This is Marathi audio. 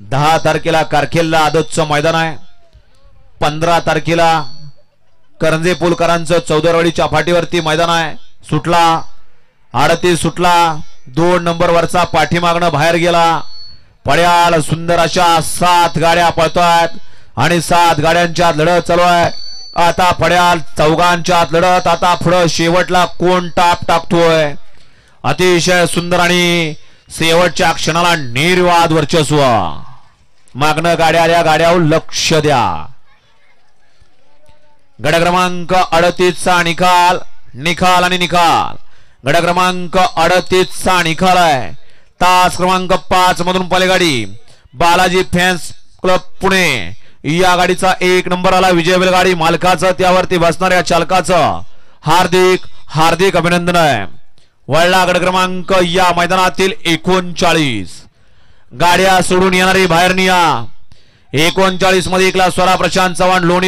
10 तारखेला कारखेलला आदतचं मैदान आहे. 15 तारखेला करंजे पुलकरांचं चौदरवाडीच्या फाटीवरती मैदान आहे. सुटला 38 सुटला 2 नंबर वरचा पाठीमागणं बाहेर गेला. पड्याल सुंदर अशा 7 गाड्या पळतायत आणि 7 गाड्यांच्या लढत चालू आहे. आता पड्याल चौघांच्या लढत. आता पुढे शेवटला कोण टाप टाकतोय. अतिशय सुंदर आणि शेवटच्या क्षणाला निर्वाद वर्चस्व. मागणं गाड्या या गाड्यावर लक्ष द्या. गड क्रमांक 38 चा निकाल निकाल आणि निकाल. गड क्रमांक 38 चा निकाल आहे. तास क्रमांक 5 मधून पलेगाडी बालाजी फॅन्स क्लब पुणे या गाडीचा 1 नंबर आला. विजय बैलगाडी मालकाचं त्यावरती बसणाऱ्या चालकाचं हार्दिक हार्दिक अभिनंदन आहे. वळला गड क्रमांक या मैदानातील 39 गाड्या सोडून येणारी बाहेर निया. 39 मध्ये एकला स्वरा प्रशांत चव्हाण लोणी